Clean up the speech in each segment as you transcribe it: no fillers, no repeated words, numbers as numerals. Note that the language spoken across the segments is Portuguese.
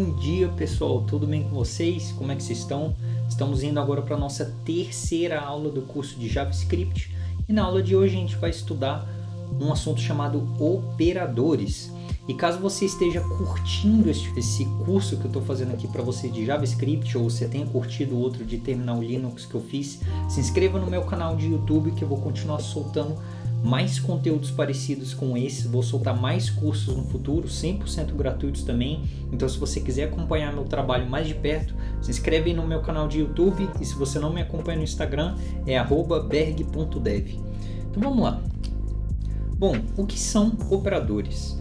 Bom dia, pessoal, tudo bem com vocês? Como é que vocês estão? Estamos indo agora para a nossa terceira aula do curso de JavaScript e na aula de hoje a gente vai estudar um assunto chamado operadores. E caso você esteja curtindo esse curso que eu estou fazendo aqui para você de JavaScript, ou você tenha curtido o outro de Terminal Linux que eu fiz, se inscreva no meu canal de YouTube que eu vou continuar soltando mais conteúdos parecidos com esse. Vou soltar mais cursos no futuro, 100% gratuitos também. Então se você quiser acompanhar meu trabalho mais de perto, se inscreve no meu canal de YouTube, e se você não me acompanha no Instagram é @berg.dev. Então vamos lá. Bom, o que são operadores?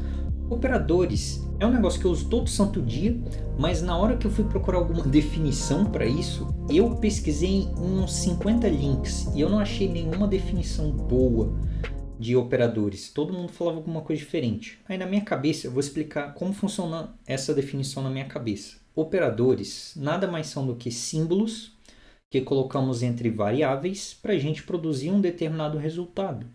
Operadores é um negócio que eu uso todo santo dia, mas na hora que eu fui procurar alguma definição para isso, eu pesquisei uns 50 links e eu não achei nenhuma definição boa de operadores. Todo mundo falava alguma coisa diferente. Aí na minha cabeça eu vou explicar como funciona essa definição na minha cabeça. Operadores nada mais são do que símbolos que colocamos entre variáveis para a gente produzir um determinado resultado.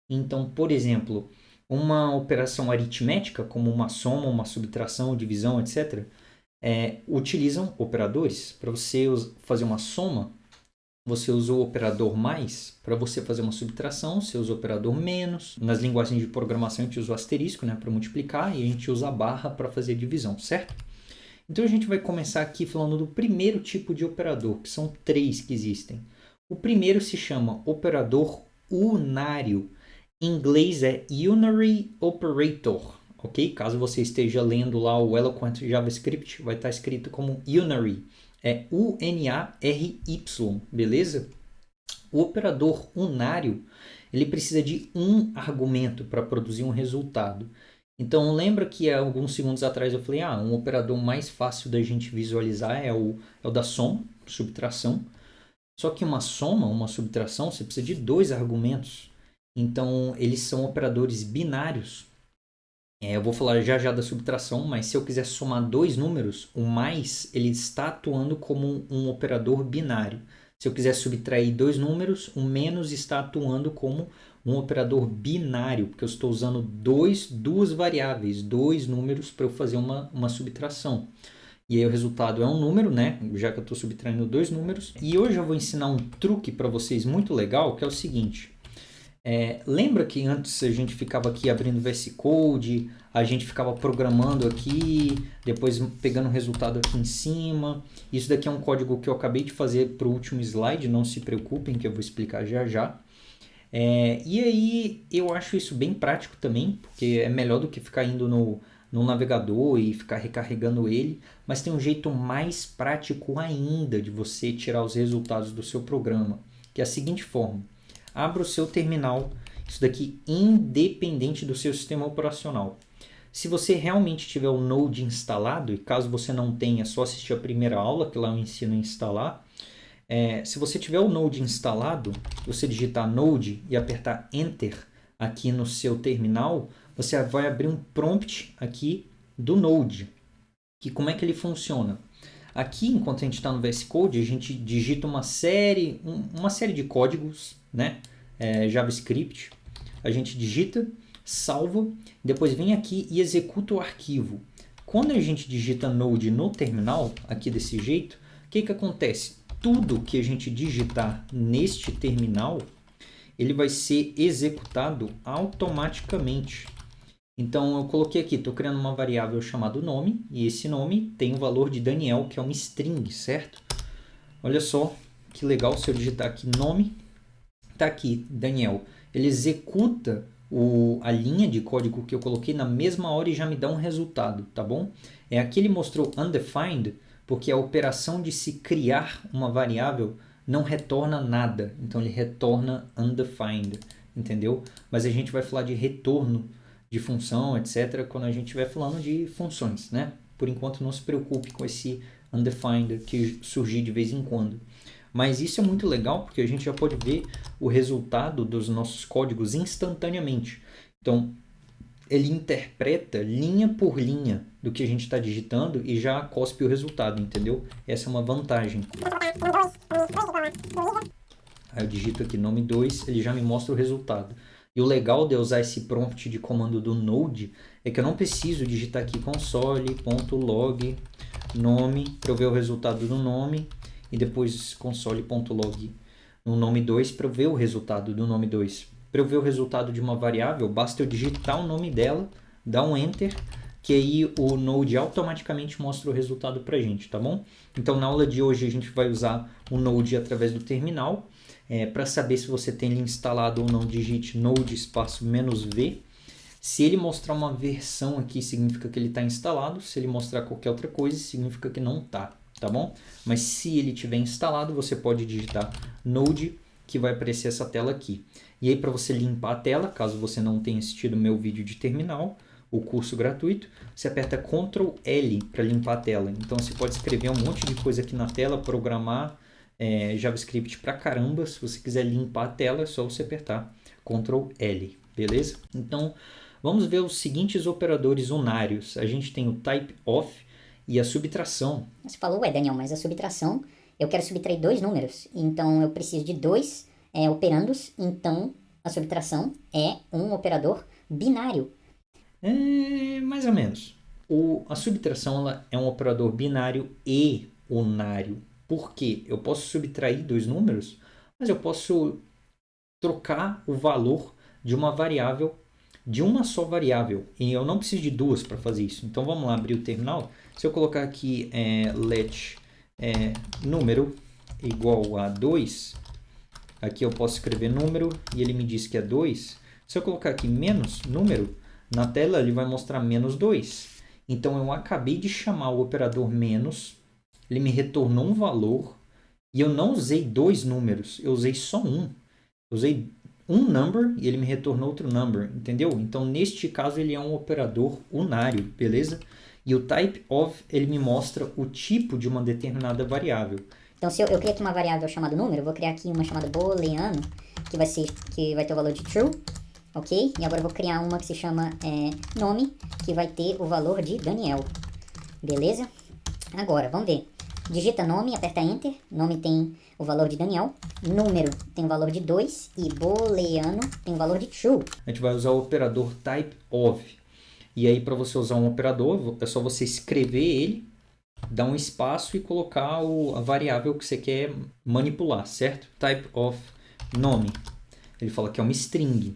Então, por exemplo, uma operação aritmética, como uma soma, uma subtração, divisão, etc., utilizam operadores. Para você fazer uma soma, você usa o operador mais. Para você fazer uma subtração, você usa o operador menos. Nas linguagens de programação, a gente usa o asterisco, né, para multiplicar, e a gente usa a barra para fazer divisão, certo? Então, a gente vai começar aqui falando do primeiro tipo de operador, que são 3 que existem. O primeiro se chama operador unário. Em inglês é Unary Operator, ok? Caso você esteja lendo lá o Eloquent JavaScript, vai estar escrito como Unary, é U-N-A-R-Y, beleza? O operador unário, ele precisa de um argumento para produzir um resultado. Então lembra que há alguns segundos atrás eu falei, um operador mais fácil da gente visualizar é o da soma, subtração. Só que uma soma, uma subtração, você precisa de 2 argumentos. Então, eles são operadores binários. Eu vou falar já da subtração, mas se eu quiser somar 2 números, o mais ele está atuando como um operador binário. Se eu quiser subtrair 2 números, o menos está atuando como um operador binário, porque eu estou usando duas variáveis, 2 números para eu fazer uma subtração. E aí o resultado é um número, né? Já que eu estou subtraindo 2 números. E hoje eu vou ensinar um truque para vocês muito legal, que é o seguinte. Lembra que antes a gente ficava aqui abrindo VS Code, a gente ficava programando aqui, depois pegando o resultado aqui em cima. Isso daqui é um código que eu acabei de fazer para o último slide, não se preocupem que eu vou explicar já. E aí eu acho isso bem prático também, porque é melhor do que ficar indo no navegador e ficar recarregando ele, mas tem um jeito mais prático ainda de você tirar os resultados do seu programa, que é a seguinte forma. Abra o seu terminal, isso daqui independente do seu sistema operacional. Se você realmente tiver o Node instalado, e caso você não tenha, é só assistir a primeira aula, que lá eu ensino a instalar. Se você tiver o Node instalado, você digitar Node e apertar Enter aqui no seu terminal, você vai abrir um prompt aqui do Node. Que como é que ele funciona? Aqui, enquanto a gente está no VS Code, a gente digita uma série de códigos, né? JavaScript. A gente digita, salva, depois vem aqui e executa o arquivo. Quando a gente digita Node no terminal, aqui desse jeito, o que acontece? Tudo que a gente digitar neste terminal, ele vai ser executado automaticamente. Então eu coloquei aqui, estou criando uma variável chamada nome, e esse nome tem o valor de Daniel, que é uma string, certo? Olha só que legal, se eu digitar aqui nome, está aqui Daniel. Ele executa a linha de código que eu coloquei na mesma hora e já me dá um resultado, tá bom? Aqui ele mostrou undefined, porque a operação de se criar uma variável não retorna nada, então ele retorna undefined, entendeu? Mas a gente vai falar de retorno de função, etc., quando a gente estiver falando de funções, né? Por enquanto não se preocupe com esse undefined que surgir de vez em quando. Mas isso é muito legal porque a gente já pode ver o resultado dos nossos códigos instantaneamente. Então, ele interpreta linha por linha do que a gente está digitando e já cospe o resultado, entendeu? Essa é uma vantagem. Aí eu digito aqui nome 2, ele já me mostra o resultado. E o legal de eu usar esse prompt de comando do Node é que eu não preciso digitar aqui console.log nome, para eu ver o resultado do nome, e depois console.log no nome 2 para eu ver o resultado do nome 2. Para eu ver o resultado de uma variável, basta eu digitar o nome dela, dar um Enter, que aí o Node automaticamente mostra o resultado para a gente, tá bom? Então, na aula de hoje, a gente vai usar o Node através do terminal. Para saber se você tem ele instalado ou não, digite Node espaço "-v". Se ele mostrar uma versão aqui, significa que ele está instalado. Se ele mostrar qualquer outra coisa, significa que não está, tá bom? Mas se ele tiver instalado, você pode digitar Node, que vai aparecer essa tela aqui. E aí, para você limpar a tela, caso você não tenha assistido o meu vídeo de terminal, o curso gratuito, você aperta Ctrl L para limpar a tela. Então, você pode escrever um monte de coisa aqui na tela, programar JavaScript pra caramba. Se você quiser limpar a tela, é só você apertar Ctrl L, beleza? Então, vamos ver os seguintes operadores unários. A gente tem o type of e a subtração. Você falou, Daniel, mas a subtração, eu quero subtrair 2 números, então eu preciso de 2 operandos, então a subtração é um operador binário. Mais ou menos. A subtração ela é um operador binário e unário. Por quê? Eu posso subtrair 2 números, mas eu posso trocar o valor de uma variável de uma só variável. E eu não preciso de duas para fazer isso. Então vamos lá abrir o terminal. Se eu colocar aqui let número igual a 2, aqui eu posso escrever número e ele me diz que é 2. Se eu colocar aqui menos número, na tela ele vai mostrar menos 2. Então eu acabei de chamar o operador menos, ele me retornou um valor e eu não usei 2 números, eu usei só um. Eu usei um number e ele me retornou outro number, entendeu? Então, neste caso, ele é um operador unário, beleza? E o type of, ele me mostra o tipo de uma determinada variável. Então, se eu criar aqui uma variável chamada número, eu vou criar aqui uma chamada booleano, que vai ter o valor de true, ok? E agora eu vou criar uma que se chama nome, que vai ter o valor de Daniel, beleza? Agora, vamos ver. Digita nome, aperta Enter. Nome tem o valor de Daniel. Número tem o valor de 2. E booleano tem o valor de true. A gente vai usar o operador type of. E aí, para você usar um operador, é só você escrever ele, dar um espaço e colocar a variável que você quer manipular, certo? Type of nome. Ele fala que é uma string.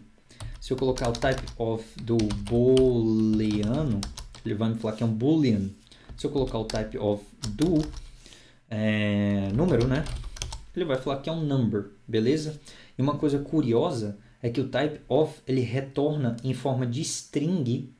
Se eu colocar o type of do booleano, ele vai me falar que é um boolean. Se eu colocar o type of do número, né? Ele vai falar que é um number, beleza? E uma coisa curiosa é que o type of ele retorna em forma de string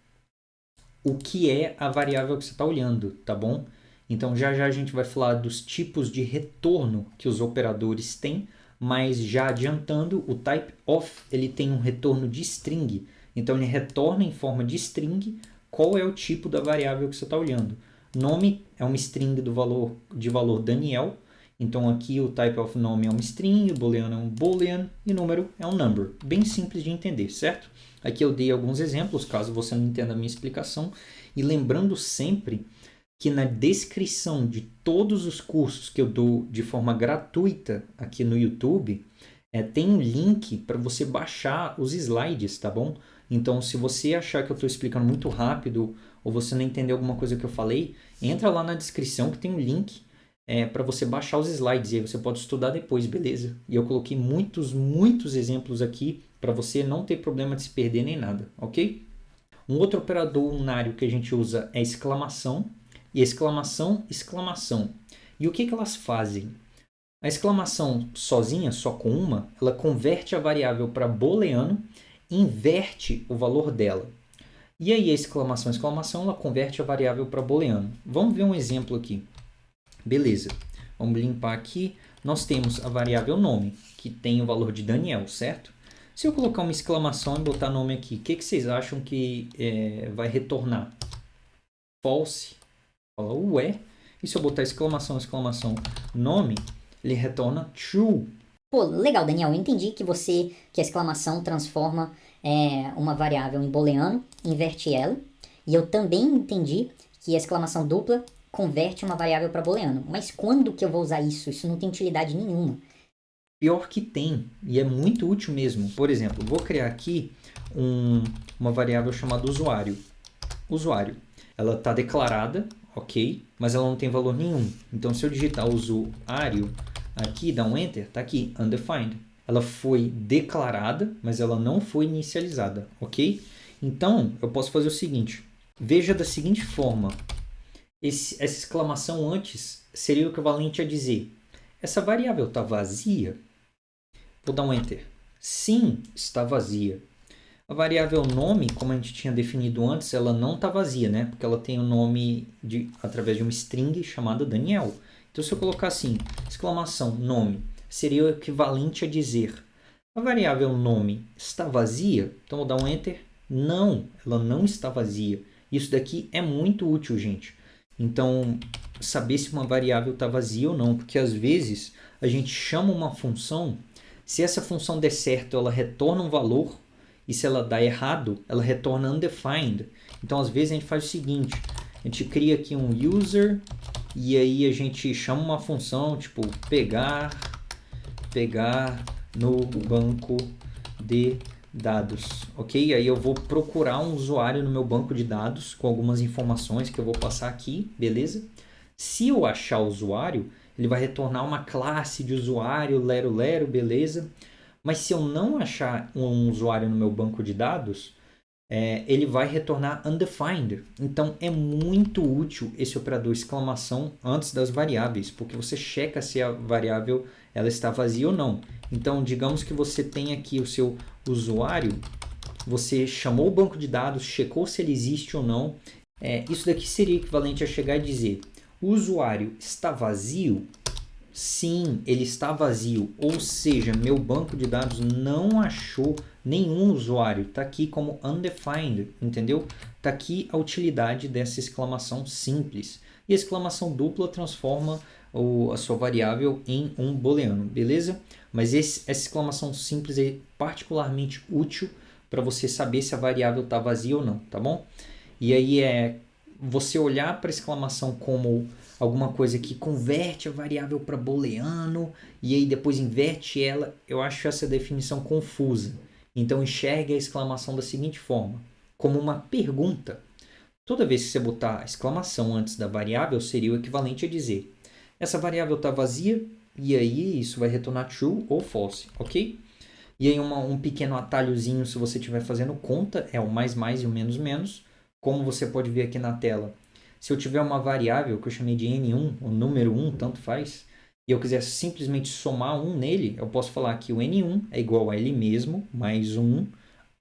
o que é a variável que você está olhando, tá bom? Então já já a gente vai falar dos tipos de retorno que os operadores têm, mas já adiantando, o type of ele tem um retorno de string. Então ele retorna em forma de string qual é o tipo da variável que você está olhando. Nome é uma string de valor Daniel. Então aqui o type of nome é uma string, o booleano é um boolean e número é um number. Bem simples de entender, certo? Aqui eu dei alguns exemplos, caso você não entenda a minha explicação. E lembrando sempre que na descrição de todos os cursos que eu dou de forma gratuita aqui no YouTube, tem um link para você baixar os slides, tá bom? Então, se você achar que eu estou explicando muito rápido ou você não entendeu alguma coisa que eu falei, entra lá na descrição que tem um link para você baixar os slides e aí você pode estudar depois, beleza? E eu coloquei muitos exemplos aqui para você não ter problema de se perder nem nada, ok? Um outro operador unário que a gente usa é exclamação e exclamação, exclamação. E o que elas fazem? A exclamação sozinha, só com uma, ela converte a variável para booleano, inverte o valor dela. E aí a exclamação, exclamação, ela converte a variável para booleano. Vamos ver um exemplo aqui. Beleza, vamos limpar aqui. Nós temos a variável nome, que tem o valor de Daniel, certo? Se eu colocar uma exclamação e botar nome aqui, o que vocês acham que vai retornar? False. Fala, ué. E se eu botar exclamação, exclamação, nome, ele retorna true. Pô, legal, Daniel. Eu entendi que a exclamação transforma uma variável em booleano, inverte ela. E eu também entendi que a exclamação dupla converte uma variável para booleano. Mas quando que eu vou usar isso? Isso não tem utilidade nenhuma. Pior que tem, e é muito útil mesmo. Por exemplo, vou criar aqui uma variável chamada usuário. Usuário. Ela está declarada, ok? Mas ela não tem valor nenhum. Então, se eu digitar usuário aqui, dar um Enter, está aqui, undefined. Ela foi declarada, mas ela não foi inicializada, ok? Então, eu posso fazer o seguinte. Veja da seguinte forma. Essa exclamação antes seria o equivalente a dizer: essa variável está vazia? Vou dar um Enter. Sim, está vazia. A variável nome, como a gente tinha definido antes, ela não está vazia, né? Porque ela tem o nome através de uma string chamada Daniel. Então, se eu colocar assim, exclamação nome, seria o equivalente a dizer: a variável nome está vazia? Então, vou dar um Enter. Não, ela não está vazia. Isso daqui é muito útil, gente. Então, saber se uma variável está vazia ou não, porque às vezes a gente chama uma função, se essa função der certo, ela retorna um valor, e se ela dá errado, ela retorna undefined. Então, às vezes a gente faz o seguinte, a gente cria aqui um user, e aí a gente chama uma função, tipo, pegar no banco de dados, ok? Aí eu vou procurar um usuário no meu banco de dados com algumas informações que eu vou passar aqui, beleza? Se eu achar o usuário, ele vai retornar uma classe de usuário, lero, beleza? Mas se eu não achar um usuário no meu banco de dados, ele vai retornar undefined. Então é muito útil esse operador exclamação antes das variáveis, porque você checa se a variável ela está vazia ou não. Então, digamos que você tem aqui o seu usuário, você chamou o banco de dados, checou se ele existe ou não. Isso daqui seria equivalente a chegar e dizer: o usuário está vazio? Sim, ele está vazio, ou seja, meu banco de dados não achou nenhum usuário, está aqui como undefined, entendeu? Está aqui a utilidade dessa exclamação simples. E a exclamação dupla transforma a sua variável em um booleano, beleza? Mas essa exclamação simples é particularmente útil para você saber se a variável está vazia ou não, tá bom? E aí você olhar para a exclamação como alguma coisa que converte a variável para booleano e aí depois inverte ela, eu acho essa definição confusa. Então enxergue a exclamação da seguinte forma, como uma pergunta. Toda vez que você botar a exclamação antes da variável, seria o equivalente a dizer: essa variável está vazia? E aí isso vai retornar true ou false, ok? E aí um pequeno atalhozinho, se você estiver fazendo conta, é o mais e o menos. Como você pode ver aqui na tela, se eu tiver uma variável que eu chamei de N1, o número 1, tanto faz, e eu quiser simplesmente somar 1 nele, eu posso falar que o N1 é igual a ele mesmo, mais 1,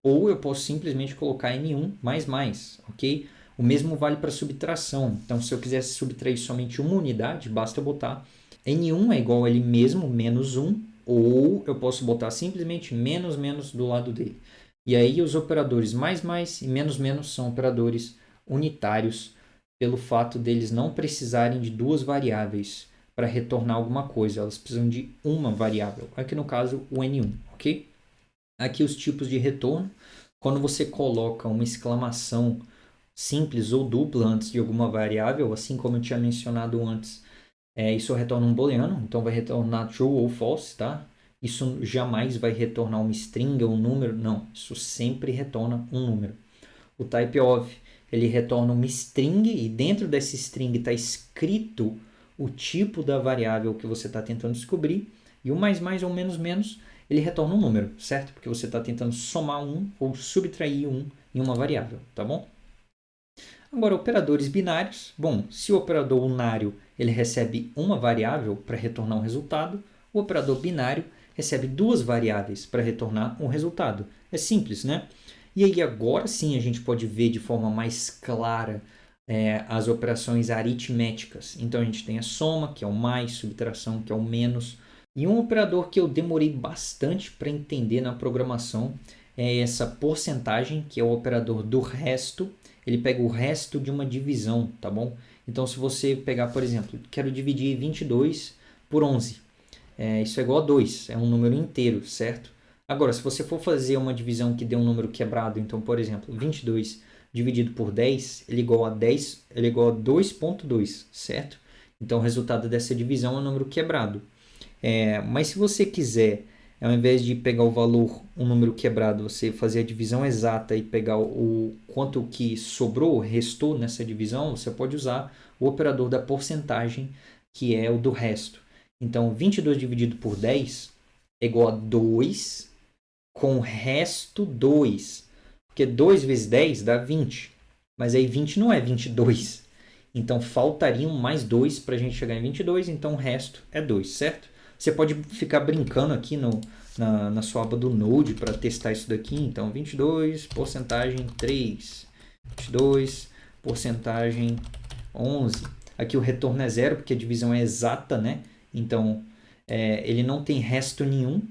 ou eu posso simplesmente colocar N1 mais, ok? O mesmo vale para subtração. Então, se eu quisesse subtrair somente uma unidade, basta eu botar N1 é igual a ele mesmo, menos 1, ou eu posso botar simplesmente menos do lado dele. E aí os operadores mais e menos são operadores unitários, pelo fato deles não precisarem de duas variáveis para retornar alguma coisa. Elas precisam de uma variável. Aqui no caso o N1, ok? Aqui os tipos de retorno. Quando você coloca uma exclamação simples ou dupla antes de alguma variável, assim como eu tinha mencionado antes, isso retorna um booleano, então vai retornar true ou false, tá? Isso jamais vai retornar uma string ou um número, não. Isso sempre retorna um número. O type of, ele retorna uma string e dentro dessa string está escrito o tipo da variável que você está tentando descobrir. E o mais ou menos, ele retorna um número, certo? Porque você está tentando somar um ou subtrair um em uma variável, tá bom? Agora, operadores binários. Bom, se o operador unário ele recebe uma variável para retornar um resultado, o operador binário recebe duas variáveis para retornar um resultado. É simples, né? E aí agora sim a gente pode ver de forma mais clara as operações aritméticas. Então a gente tem a soma, que é o mais, subtração, que é o menos. E um operador que eu demorei bastante para entender na programação é essa porcentagem, que é o operador do resto. Ele pega o resto de uma divisão, tá bom? Então se você pegar, por exemplo, quero dividir 22 por 11. Isso é igual a 2, é um número inteiro, certo? Agora, se você for fazer uma divisão que dê um número quebrado, então, por exemplo, 22 dividido por 10, ele é igual a 2.2, certo? Então, o resultado dessa divisão é um número quebrado. Mas se você quiser, ao invés de pegar o valor, um número quebrado, você fazer a divisão exata e pegar o quanto que sobrou, restou nessa divisão, você pode usar o operador da porcentagem, que é o do resto. Então, 22 dividido por 10 é igual a 2 com resto 2. Porque 2 vezes 10 dá 20. Mas aí 20 não é 22. Então, faltariam mais 2 para a gente chegar em 22. Então, o resto é 2, certo? Você pode ficar brincando aqui na sua aba do Node para testar isso daqui. Então, 22, porcentagem 3. 22, porcentagem 11. Aqui o retorno é 0, porque a divisão é exata, né? Então, ele não tem resto nenhum,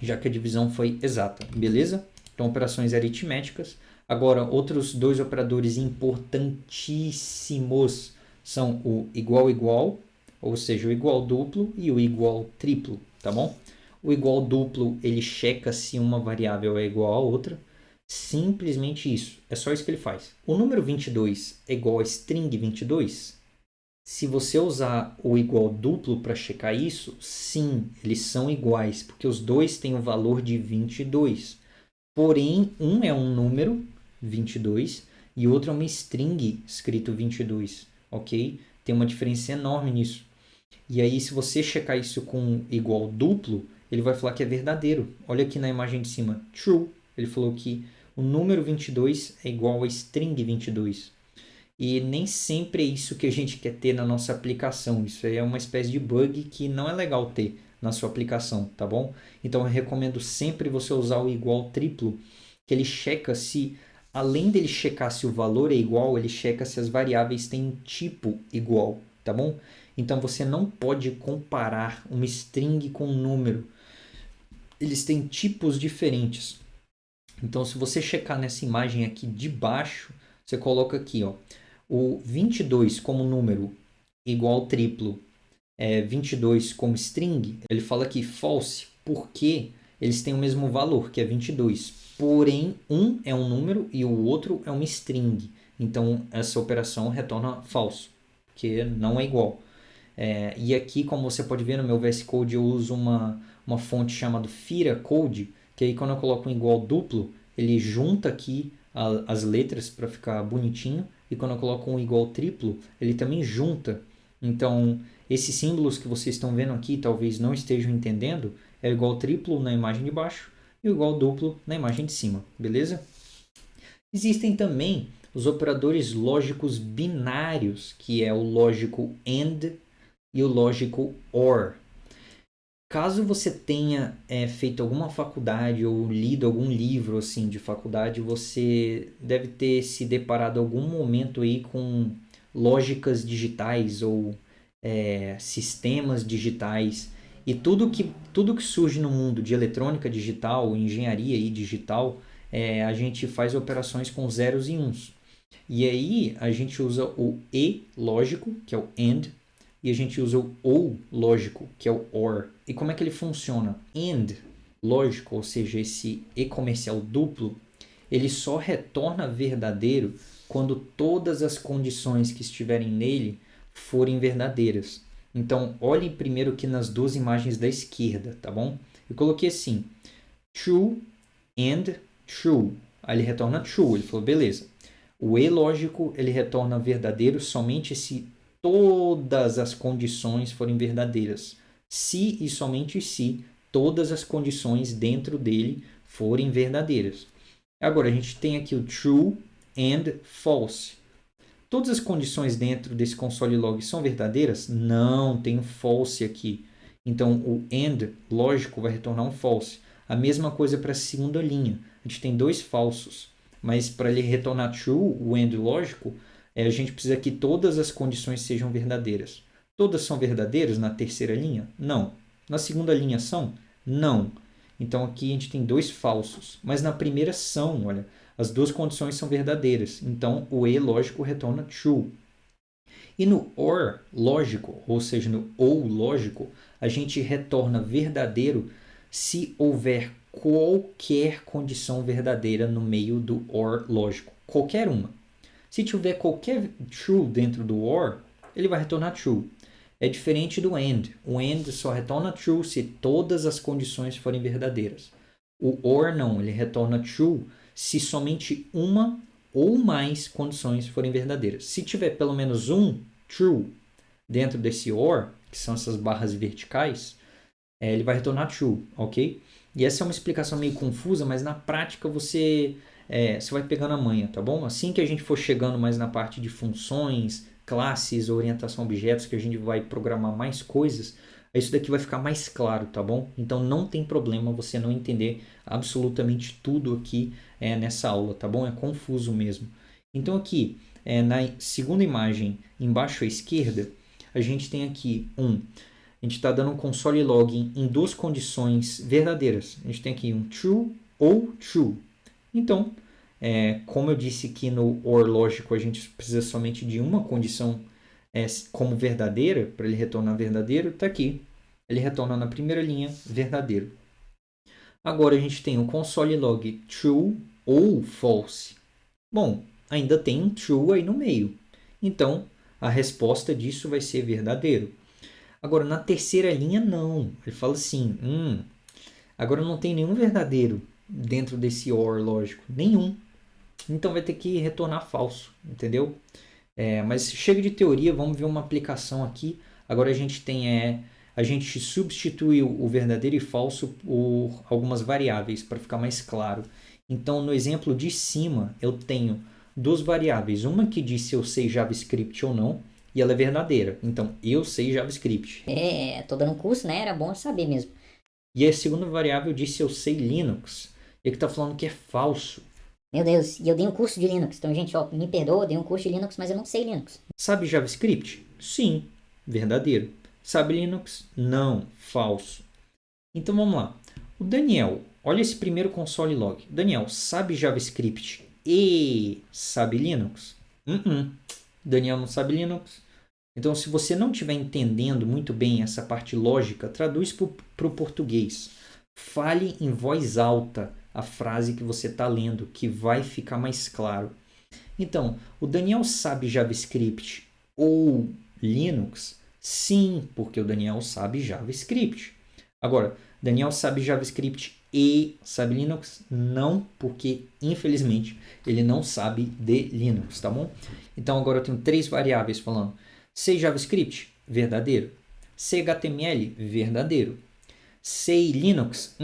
já que a divisão foi exata, beleza? Então, operações aritméticas. Agora, outros dois operadores importantíssimos são o igual, ou seja, o igual duplo e o igual triplo, tá bom? O igual duplo, ele checa se uma variável é igual a outra. Simplesmente isso. É só isso que ele faz. O número 22 é igual a string 22? Se você usar o igual duplo para checar isso, sim, eles são iguais, porque os dois têm o valor de 22. Porém, um é um número, 22, e outro é uma string escrito 22, ok? Tem uma diferença enorme nisso. E aí, se você checar isso com igual duplo, ele vai falar que é verdadeiro. Olha aqui na imagem de cima, true. Ele falou que o número 22 é igual a string 22. E nem sempre é isso que a gente quer ter na nossa aplicação. Isso aí é uma espécie de bug que não é legal ter na sua aplicação, tá bom? Então eu recomendo sempre você usar o igual triplo, que ele checa se, além dele checar se o valor é igual, ele checa se as variáveis têm tipo igual, tá bom? Então você não pode comparar uma string com um número. Eles têm tipos diferentes. Então se você checar nessa imagem aqui de baixo, você coloca aqui, ó, o 22 como número igual triplo, 22 como string, ele fala aqui false, porque eles têm o mesmo valor, que é 22. Porém, um é um número e o outro é uma string. Então, essa operação retorna falso, porque não é igual. E aqui, como você pode ver no meu VS Code, eu uso uma fonte chamada Fira Code, que aí quando eu coloco um igual duplo, ele junta aqui as letras para ficar bonitinho, e quando eu coloco um igual triplo, ele também junta. Então, esses símbolos que vocês estão vendo aqui, talvez não estejam entendendo, é o igual triplo na imagem de baixo e o igual duplo na imagem de cima, beleza? Existem também os operadores lógicos binários, que é o lógico AND e o lógico OR. Caso você tenha feito alguma faculdade ou lido algum livro assim de faculdade, você deve ter se deparado algum momento aí com lógicas digitais ou sistemas digitais. E tudo que surge no mundo de eletrônica digital, engenharia e digital, a gente faz operações com zeros e uns. E aí a gente usa o E lógico, que é o AND, e a gente usa o OU lógico, que é o OR. E como é que ele funciona? AND lógico, ou seja, esse E comercial duplo, ele só retorna verdadeiro quando todas as condições que estiverem nele forem verdadeiras. Então, olhem primeiro aqui nas duas imagens da esquerda, tá bom? Eu coloquei assim, true and true. Aí ele retorna true, ele falou, beleza. O E lógico, ele retorna verdadeiro somente se todas as condições forem verdadeiras. Se e somente se todas as condições dentro dele forem verdadeiras. Agora, a gente tem aqui o true and false. Todas as condições dentro desse console log são verdadeiras? Não, tem um false aqui. Então, o AND lógico vai retornar um false. A mesma coisa para a segunda linha. A gente tem dois falsos, mas para ele retornar true, o AND lógico, a gente precisa que todas as condições sejam verdadeiras. Todas são verdadeiras na terceira linha? Não. Na segunda linha são? Não. Então, aqui a gente tem dois falsos, mas na primeira são, olha. As duas condições são verdadeiras, então o E lógico retorna true. E no OR lógico, ou seja, no OU lógico, a gente retorna verdadeiro se houver qualquer condição verdadeira no meio do OR lógico. Qualquer uma. Se tiver qualquer true dentro do OR, ele vai retornar true. É diferente do AND. O AND só retorna true se todas as condições forem verdadeiras. O OR não, ele retorna true se somente uma ou mais condições forem verdadeiras. Se tiver pelo menos um, true. Dentro desse OR, que são essas barras verticais, ele vai retornar true, ok? E essa é uma explicação meio confusa, mas na prática você vai pegando a manha, tá bom? Assim que a gente for chegando mais na parte de funções, classes, orientação a objetos, que a gente vai programar mais coisas, isso daqui vai ficar mais claro, tá bom? Então não tem problema você não entender absolutamente tudo aqui nessa aula, tá bom? É confuso mesmo. Então aqui, na segunda imagem, embaixo à esquerda, a gente tem aqui a gente está dando um console log em duas condições verdadeiras. A gente tem aqui um true ou true. Então, como eu disse que no OR lógico a gente precisa somente de uma condição como verdadeira, para ele retornar verdadeiro, está aqui. Ele retorna na primeira linha verdadeiro. Agora a gente tem o console log true ou false. Bom, ainda tem um true aí no meio. Então, a resposta disso vai ser verdadeiro. Agora, na terceira linha, não. Ele fala assim, agora não tem nenhum verdadeiro dentro desse OR lógico. Nenhum. Então, vai ter que retornar falso, entendeu? Mas chega de teoria, vamos ver uma aplicação aqui. Agora a gente tem... a gente substituiu o verdadeiro e falso por algumas variáveis, para ficar mais claro. Então, no exemplo de cima, eu tenho duas variáveis. Uma que diz se eu sei JavaScript ou não, e ela é verdadeira. Então, eu sei JavaScript. Tô dando um curso, né? Era bom saber mesmo. E a segunda variável diz se eu sei Linux. E aqui está falando que é falso. Meu Deus, e eu dei um curso de Linux. Então, gente, me perdoa, eu dei um curso de Linux, mas eu não sei Linux. Sabe JavaScript? Sim, verdadeiro. Sabe Linux? Não, falso. Então, vamos lá. O Daniel, olha esse primeiro console log. Daniel, sabe JavaScript e sabe Linux? Daniel não sabe Linux. Então, se você não estiver entendendo muito bem essa parte lógica, traduz para o português. Fale em voz alta a frase que você está lendo, que vai ficar mais claro. Então, o Daniel sabe JavaScript ou Linux? Sim, porque o Daniel sabe JavaScript. Agora, Daniel sabe JavaScript e sabe Linux? Não, porque, infelizmente, ele não sabe de Linux, tá bom? Então, agora eu tenho três variáveis falando. Sei JavaScript? Verdadeiro. Sei HTML? Verdadeiro. Sei Linux?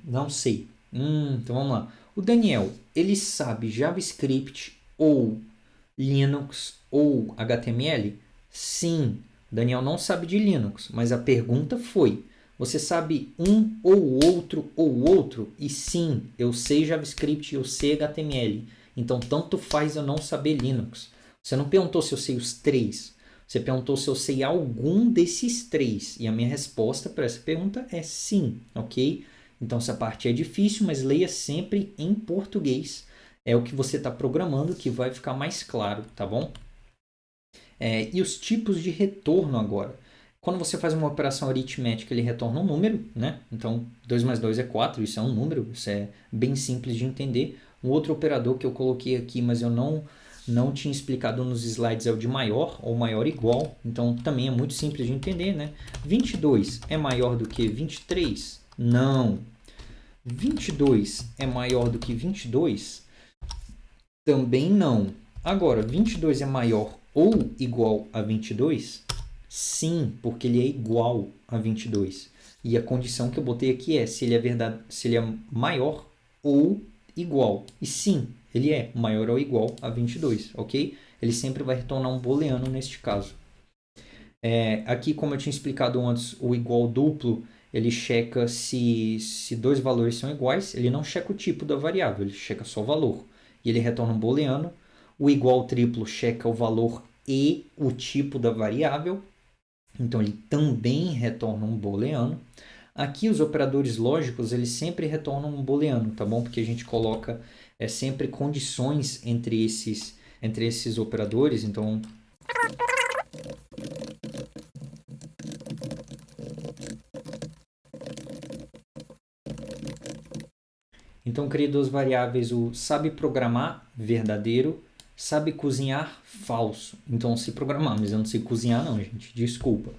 Não sei. Então vamos lá. O Daniel, ele sabe JavaScript ou Linux ou HTML? Sim. Daniel não sabe de Linux, mas a pergunta foi: você sabe um ou outro? E sim, eu sei JavaScript e eu sei HTML. Então tanto faz eu não saber Linux. Você não perguntou se eu sei os três. Você perguntou se eu sei algum desses três. E a minha resposta para essa pergunta é sim, ok? Então essa parte é difícil, mas leia sempre em português. É o que você está programando que vai ficar mais claro, tá bom? E os tipos de retorno agora. Quando você faz uma operação aritmética, ele retorna um número, né? Então 2 mais 2 é 4, isso é um número, isso é bem simples de entender. Um outro operador que eu coloquei aqui, mas eu não tinha explicado nos slides, é o de maior ou maior igual. Então também é muito simples de entender, né? 22 é maior do que 23? Não. 22 é maior do que 22? Também não. Agora, 22 é maior ou igual a 22? Sim, porque ele é igual a 22. E a condição que eu botei aqui é se ele é maior ou igual. E sim, ele é maior ou igual a 22, ok? Ele sempre vai retornar um booleano neste caso. Aqui, como eu tinha explicado antes, o igual duplo, ele checa se dois valores são iguais. Ele não checa o tipo da variável, ele checa só o valor. E ele retorna um booleano. O igual triplo checa o valor e o tipo da variável. Então, ele também retorna um booleano. Aqui, os operadores lógicos, eles sempre retornam um booleano, tá bom? Porque a gente coloca sempre condições entre esses operadores. Então, criei duas variáveis, o sabe programar, verdadeiro, sabe cozinhar, falso. Então, eu sei programar, mas eu não sei cozinhar não, gente, desculpa.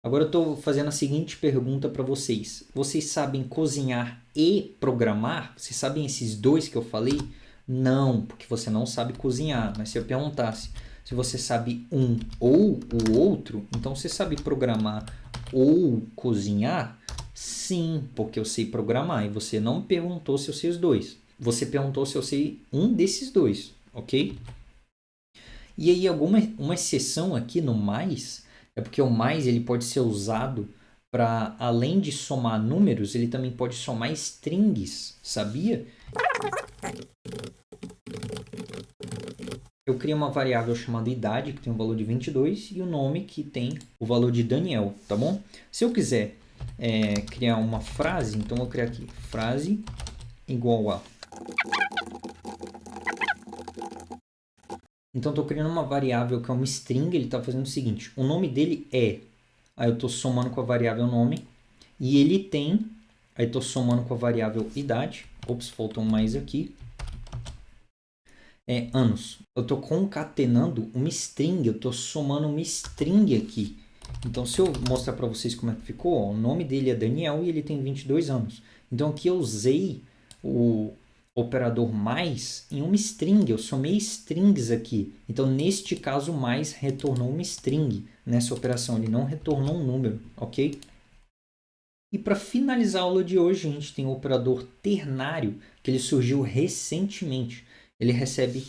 Agora eu estou fazendo a seguinte pergunta para vocês. Vocês sabem cozinhar e programar? Vocês sabem esses dois que eu falei? Não, porque você não sabe cozinhar. Mas se eu perguntasse, Se você sabe um ou o outro, então você sabe programar ou cozinhar? Sim, porque eu sei programar. E você não me perguntou se eu sei os dois. Você perguntou se eu sei um desses dois, ok? E aí uma exceção aqui no mais é porque o mais ele pode ser usado para, além de somar números, ele também pode somar strings, sabia? Eu criei uma variável chamada idade, que tem o valor de 22, e o nome, que tem o valor de Daniel, tá bom? Se eu quiser criar uma frase, então eu vou criar aqui, frase igual a... Então, estou criando uma variável que é uma string, ele está fazendo o seguinte, o nome dele é, aí eu estou somando com a variável nome, e ele tem, aí estou somando com a variável idade, ops, faltou um mais aqui, anos. Eu estou concatenando uma string, eu estou somando uma string aqui. Então, se eu mostrar para vocês como é que ficou, ó, o nome dele é Daniel e ele tem 22 anos. Então, aqui eu usei o operador mais em uma string, eu somei strings aqui. Então, neste caso, mais retornou uma string nessa operação, ele não retornou um número, ok? E para finalizar a aula de hoje, a gente tem o operador ternário, que ele surgiu recentemente. Ele recebe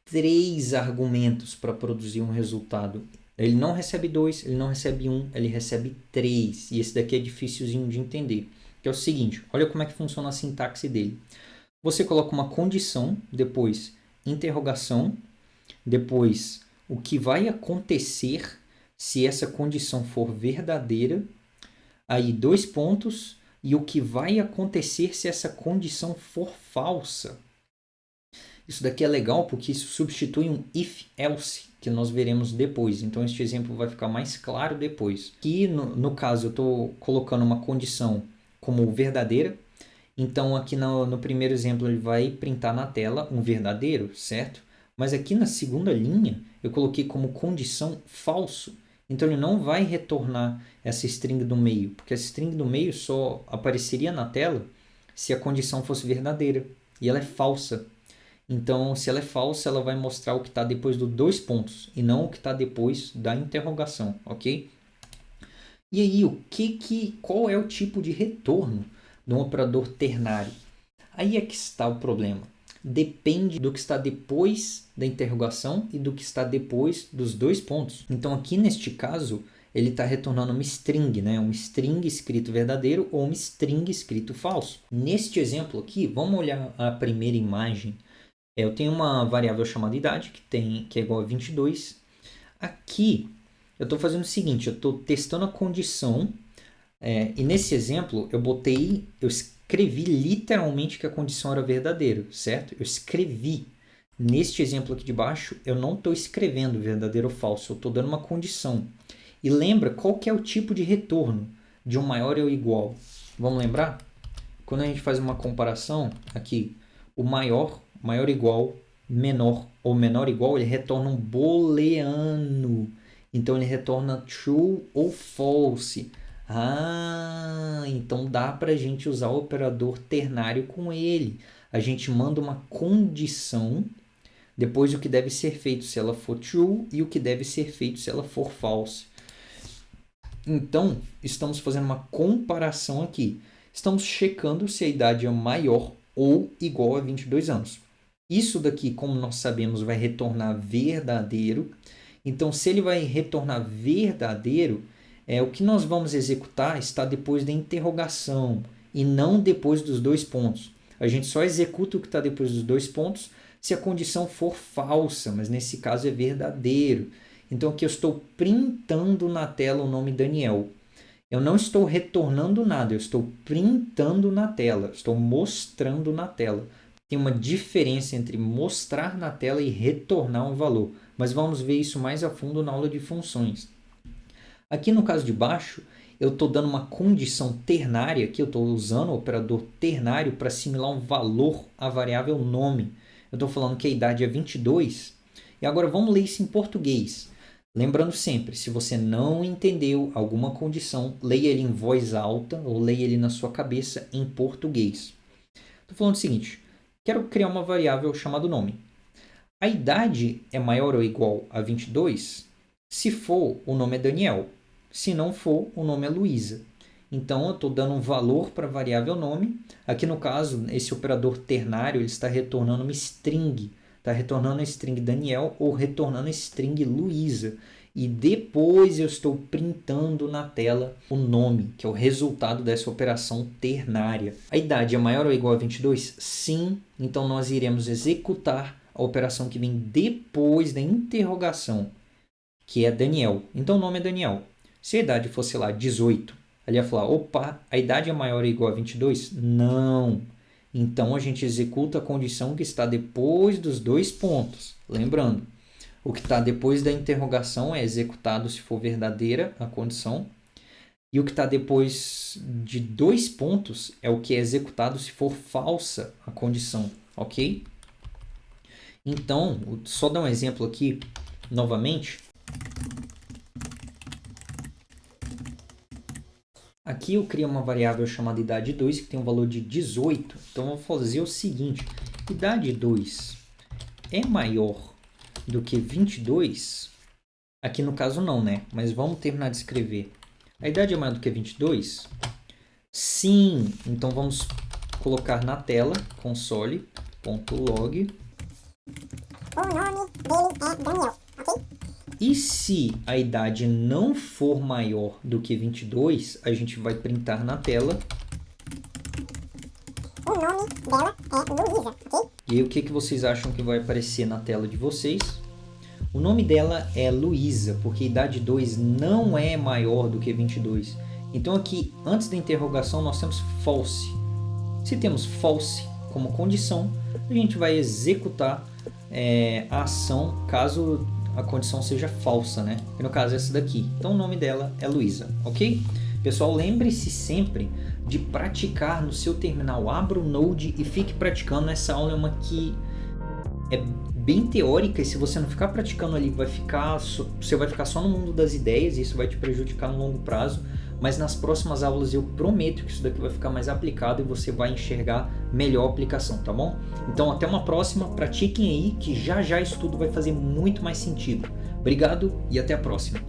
3 argumentos para produzir um resultado. Ele não recebe 2, ele não recebe 1, ele recebe 3. E esse daqui é dificilzinho de entender. Que é o seguinte, olha como é que funciona a sintaxe dele. Você coloca uma condição, depois interrogação, depois o que vai acontecer se essa condição for verdadeira, aí 2 pontos, e o que vai acontecer se essa condição for falsa. Isso daqui é legal porque isso substitui um if-else, que nós veremos depois. Então, este exemplo vai ficar mais claro depois. Aqui, no caso, eu estou colocando uma condição como verdadeira. Então, aqui no primeiro exemplo, ele vai printar na tela um verdadeiro, certo? Mas aqui na segunda linha, eu coloquei como condição falso. Então, ele não vai retornar essa string do meio, porque essa string do meio só apareceria na tela se a condição fosse verdadeira. E ela é falsa. Então, se ela é falsa, ela vai mostrar o que está depois dos 2 pontos e não o que está depois da interrogação, ok? E aí, qual é o tipo de retorno de um operador ternário? Aí é que está o problema. Depende do que está depois da interrogação e do que está depois dos 2 pontos. Então, aqui neste caso, ele está retornando uma string, né? Um string escrito verdadeiro ou uma string escrito falso. Neste exemplo aqui, vamos olhar a primeira imagem. Eu tenho uma variável chamada idade, que é igual a 22. Aqui, eu estou fazendo o seguinte, eu estou testando a condição, e nesse exemplo, eu escrevi literalmente que a condição era verdadeira, certo? Eu escrevi. Neste exemplo aqui de baixo, eu não estou escrevendo verdadeiro ou falso, eu estou dando uma condição. E lembra qual que é o tipo de retorno de um maior ou igual? Vamos lembrar? Quando a gente faz uma comparação, aqui, o maior igual, menor ou menor igual, ele retorna um booleano. Então, ele retorna true ou false. Então dá para a gente usar o operador ternário com ele. A gente manda uma condição, depois o que deve ser feito se ela for true e o que deve ser feito se ela for false. Então, estamos fazendo uma comparação aqui. Estamos checando se a idade é maior ou igual a 22 anos. Isso daqui, como nós sabemos, vai retornar verdadeiro. Então, se ele vai retornar verdadeiro, o que nós vamos executar está depois da interrogação e não depois dos 2 pontos. A gente só executa o que está depois dos 2 pontos se a condição for falsa, mas nesse caso é verdadeiro. Então, aqui eu estou printando na tela o nome Daniel. Eu não estou retornando nada, eu estou printando na tela, estou mostrando na tela. Tem uma diferença entre mostrar na tela e retornar um valor, mas vamos ver isso mais a fundo na aula de funções. Aqui no caso de baixo, eu estou dando uma condição ternária, aqui eu estou usando o operador ternário para assimilar um valor à variável nome. Eu estou falando que a idade é 22, e agora vamos ler isso em português. Lembrando sempre, se você não entendeu alguma condição, leia ele em voz alta ou leia ele na sua cabeça em português. Estou falando o seguinte, quero criar uma variável chamada nome. A idade é maior ou igual a 22? Se for, o nome é Daniel. Se não for, o nome é Luísa. Então, eu estou dando um valor para a variável nome. Aqui, no caso, esse operador ternário ele está retornando uma string. Está retornando a string Daniel ou retornando a string Luísa. E depois eu estou printando na tela o nome, que é o resultado dessa operação ternária. A idade é maior ou igual a 22? Sim. Então, nós iremos executar a operação que vem depois da interrogação, que é Daniel. Então, o nome é Daniel. Se a idade fosse lá 18, ele ia falar, opa, a idade é maior ou igual a 22? Não. Então, a gente executa a condição que está depois dos 2 pontos. Lembrando, o que está depois da interrogação é executado se for verdadeira a condição. E o que está depois de 2 pontos é o que é executado se for falsa a condição. Ok? Então, só dar um exemplo aqui, novamente. Aqui eu criei uma variável chamada idade 2, que tem um valor de 18. Então, eu vou fazer o seguinte. Idade 2 é maior do que 22? Aqui no caso não, né? Mas vamos terminar de escrever. A idade é maior do que 22? Sim. Então, vamos colocar na tela console.log. O nome dele é Daniel, ok? E se a idade não for maior do que 22, a gente vai printar na tela. O nome dela é Luísa, ok? E aí, o que vocês acham que vai aparecer na tela de vocês? O nome dela é Luísa, porque a idade 2 não é maior do que 22. Então aqui, antes da interrogação, nós temos false. Se temos false como condição, a gente vai executar a ação caso a condição seja falsa, né? E no caso essa daqui. Então o nome dela é Luísa, ok? Pessoal, lembre-se sempre de praticar no seu terminal. Abra o Node e fique praticando. Essa aula é uma que é bem teórica e se você não ficar praticando ali, você vai ficar só no mundo das ideias e isso vai te prejudicar no longo prazo. Mas nas próximas aulas eu prometo que isso daqui vai ficar mais aplicado e você vai enxergar melhor a aplicação, tá bom? Então até uma próxima, pratiquem aí que já já isso tudo vai fazer muito mais sentido. Obrigado e até a próxima.